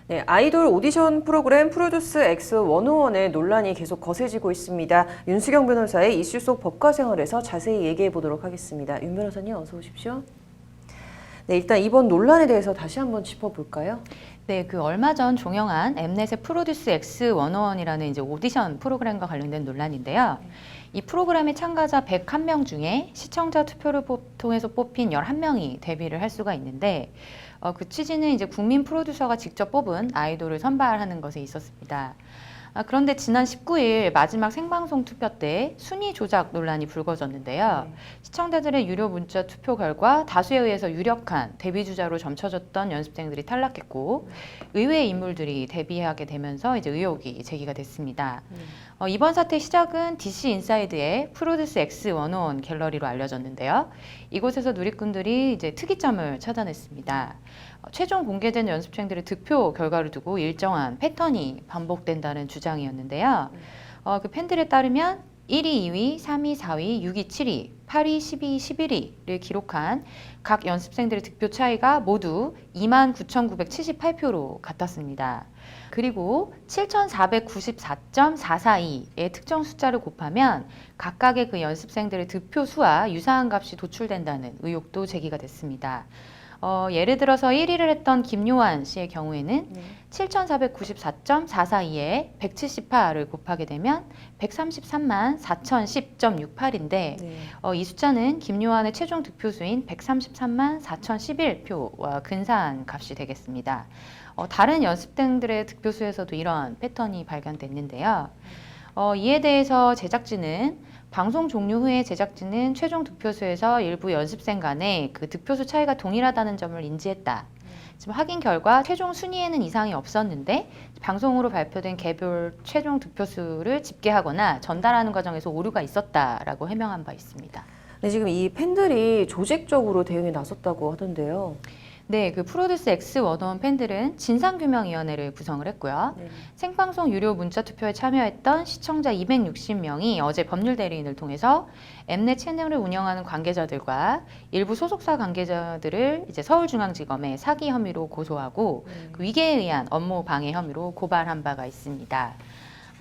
네, 아이돌 오디션 프로그램 프로듀스 X 101의 논란이 계속 거세지고 있습니다. 윤수경 변호사의 이슈 속 법과 생활에서 자세히 얘기해 보도록 하겠습니다. 윤 변호사님 어서 오십시오. 네, 일단 이번 논란에 대해서 다시 한번 짚어볼까요? 네, 얼마 전 종영한 엠넷의 프로듀스 X 101이라는 이제 오디션 프로그램과 관련된 논란인데요. 이 프로그램의 참가자 101명 중에 시청자 투표를 통해서 뽑힌 11명이 데뷔를 할 수가 있는데 그 취지는 이제 국민 프로듀서가 직접 뽑은 아이돌을 선발하는 것에 있었습니다. 그런데 지난 19일 마지막 생방송 투표 때 순위 조작 논란이 불거졌는데요. 시청자들의 유료 문자 투표 결과 다수에 의해서 유력한 데뷔 주자로 점쳐졌던 연습생들이 탈락했고 의외의 인물들이 데뷔하게 되면서 이제 의혹이 제기가 됐습니다. 이번 사태 시작은 DC 인사이드의 프로듀스 X 101 갤러리로 알려졌는데요. 이곳에서 누리꾼들이 이제 특이점을 찾아냈습니다. 최종 공개된 연습생들의 득표 결과를 두고 일정한 패턴이 반복된다는 주장이었는데요. 그 팬들에 따르면 1위, 2위, 3위, 4위, 6위, 7위, 8위, 10위, 11위를 기록한 각 연습생들의 득표 차이가 모두 29,978표로 같았습니다. 그리고 7,494.442의 특정 숫자를 곱하면 각각의 그 연습생들의 득표 수와 유사한 값이 도출된다는 의혹도 제기가 됐습니다. 예를 들어서 1위를 했던 김요한 씨의 경우에는 7,494.442에 178을 곱하게 되면 133만 4,010.68인데 이 숫자는 김요한의 최종 득표수인 133만 4,011표와 근사한 값이 되겠습니다. 다른 연습생들의 득표수에서도 이런 패턴이 발견됐는데요. 이에 대해서 제작진은 방송 종료 후에 제작진은 최종 득표수에서 일부 연습생 간의 그 득표수 차이가 동일하다는 점을 인지했다. 지금 확인 결과 최종 순위에는 이상이 없었는데 방송으로 발표된 개별 최종 득표수를 집계하거나 전달하는 과정에서 오류가 있었다라고 해명한 바 있습니다. 네, 지금 이 팬들이 조직적으로 대응에 나섰다고 하던데요. 네, 그 프로듀스 X 101 팬들은 진상규명위원회를 구성을 했고요. 생방송 유료 문자 투표에 참여했던 시청자 260명이 어제 법률 대리인을 통해서 엠넷 채널을 운영하는 관계자들과 일부 소속사 관계자들을 이제 서울중앙지검에 사기 혐의로 고소하고 그 위계에 의한 업무 방해 혐의로 고발한 바가 있습니다.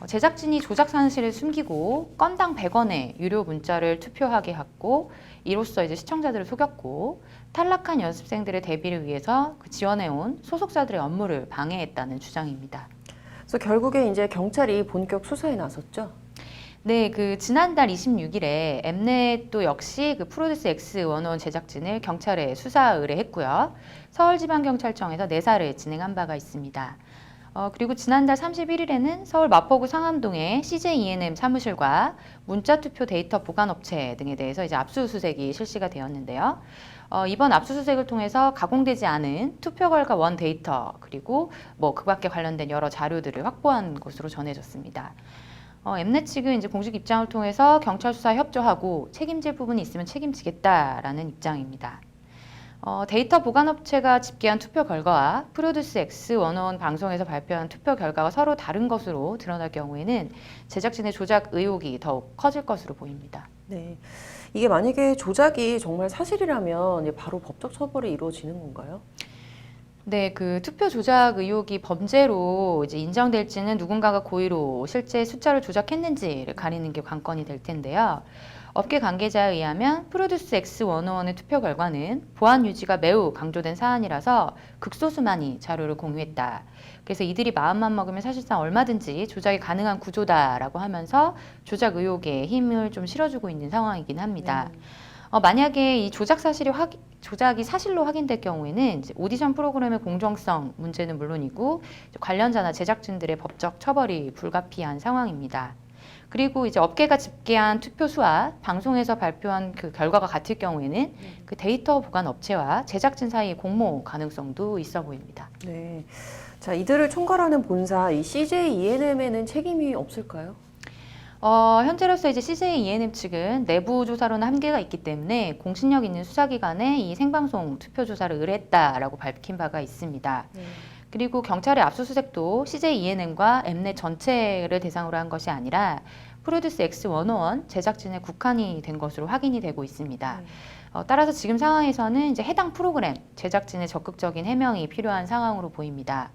제작진이 조작 사실을 숨기고 건당 100원의 유료 문자를 투표하게 했고 이로써 이제 시청자들을 속였고 탈락한 연습생들의 데뷔를 위해서 그 지원해온 소속사들의 업무를 방해했다는 주장입니다. 그래서 결국에 이제 경찰이 본격 수사에 나섰죠. 네, 그 지난달 26일에 엠넷도 역시 그 프로듀스 X 101 제작진을 경찰에 수사 의뢰했고요. 서울지방경찰청에서 내사를 진행한 바가 있습니다. 그리고 지난달 31일에는 서울 마포구 상암동의 CJ E&M 사무실과 문자투표 데이터 보관업체 등에 대해서 이제 압수수색이 실시가 되었는데요. 이번 압수수색을 통해서 가공되지 않은 투표 결과 원 데이터 그리고 그 밖에 관련된 여러 자료들을 확보한 것으로 전해졌습니다. 엠넷 측은 이제 공식 입장을 통해서 경찰 수사에 협조하고 책임질 부분이 있으면 책임지겠다라는 입장입니다. 데이터 보관업체가 집계한 투표 결과와 프로듀스 X 101 방송에서 발표한 투표 결과가 서로 다른 것으로 드러날 경우에는 제작진의 조작 의혹이 더욱 커질 것으로 보입니다. 네, 이게 만약에 조작이 정말 사실이라면 바로 법적 처벌이 이루어지는 건가요? 네, 그 투표 조작 의혹이 범죄로 이제 인정될지는 누군가가 고의로 실제 숫자를 조작했는지를 가리는 게 관건이 될 텐데요. 업계 관계자에 의하면 프로듀스 X 101의 투표 결과는 보안 유지가 매우 강조된 사안이라서 극소수만이 자료를 공유했다. 그래서 이들이 마음만 먹으면 사실상 얼마든지 조작이 가능한 구조다라고 하면서 조작 의혹에 힘을 좀 실어주고 있는 상황이긴 합니다. 만약에 이 조작이 사실로 확인될 경우에는 이제 오디션 프로그램의 공정성 문제는 물론이고 관련자나 제작진들의 법적 처벌이 불가피한 상황입니다. 그리고 이제 업계가 집계한 투표수와 방송에서 발표한 그 결과가 같을 경우에는 그 데이터 보관 업체와 제작진 사이의 공모 가능성도 있어 보입니다. 네. 자, 이들을 총괄하는 본사 이 CJ E&M에는 책임이 없을까요? 현재로서 이제 CJ E&M 측은 내부 조사로는 한계가 있기 때문에 공신력 있는 수사기관에 이 생방송 투표 조사를 의뢰했다라고 밝힌 바가 있습니다. 그리고 경찰의 압수수색도 CJ E&M과 엠넷 전체를 대상으로 한 것이 아니라 프로듀스 X 101 제작진에 국한이 된 것으로 확인이 되고 있습니다. 따라서 지금 상황에서는 이제 해당 프로그램 제작진의 적극적인 해명이 필요한 상황으로 보입니다.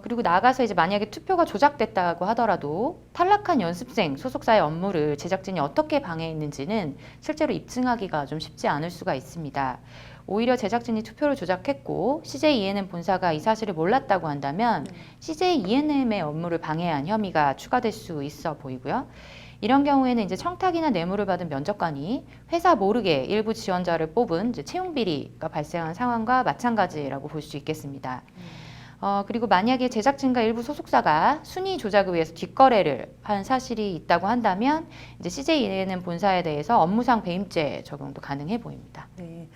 그리고 나가서 이제 만약에 투표가 조작됐다고 하더라도 탈락한 연습생 소속사의 업무를 제작진이 어떻게 방해했는지는 실제로 입증하기가 좀 쉽지 않을 수가 있습니다. 오히려 제작진이 투표를 조작했고 CJ ENM 본사가 이 사실을 몰랐다고 한다면 CJ ENM의 업무를 방해한 혐의가 추가될 수 있어 보이고요. 이런 경우에는 이제 청탁이나 뇌물을 받은 면접관이 회사 모르게 일부 지원자를 뽑은 이제 채용 비리가 발생한 상황과 마찬가지라고 볼 수 있겠습니다. 그리고 만약에 제작진과 일부 소속사가 순위 조작을 위해서 뒷거래를 한 사실이 있다고 한다면 이제 CJ ENM 본사에 대해서 업무상 배임죄 적용도 가능해 보입니다. 네,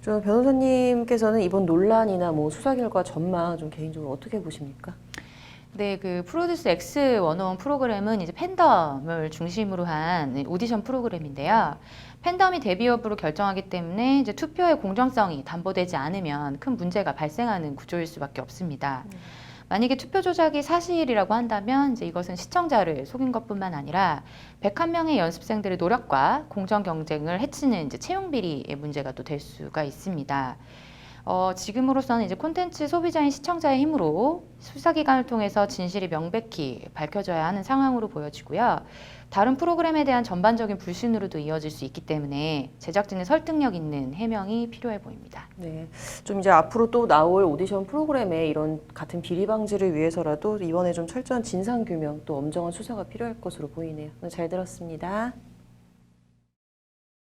좀 변호사님께서는 이번 논란이나 뭐 수사 결과 전망 좀 개인적으로 어떻게 보십니까? 네, 그 프로듀스 X101 프로그램은 이제 팬덤을 중심으로 한 오디션 프로그램인데요. 팬덤이 데뷔 여부를 결정하기 때문에 이제 투표의 공정성이 담보되지 않으면 큰 문제가 발생하는 구조일 수밖에 없습니다. 만약에 투표 조작이 사실이라고 한다면 이제 이것은 시청자를 속인 것뿐만 아니라 101명의 연습생들의 노력과 공정 경쟁을 해치는 이제 채용 비리의 문제가 또 될 수가 있습니다. 지금으로서는 이제 콘텐츠 소비자인 시청자의 힘으로 수사기관을 통해서 진실이 명백히 밝혀져야 하는 상황으로 보여지고요. 다른 프로그램에 대한 전반적인 불신으로도 이어질 수 있기 때문에 제작진의 설득력 있는 해명이 필요해 보입니다. 네, 좀 이제 앞으로 또 나올 오디션 프로그램에 이런 같은 비리 방지를 위해서라도 이번에 좀 철저한 진상 규명 또 엄정한 수사가 필요할 것으로 보이네요. 오늘 잘 들었습니다.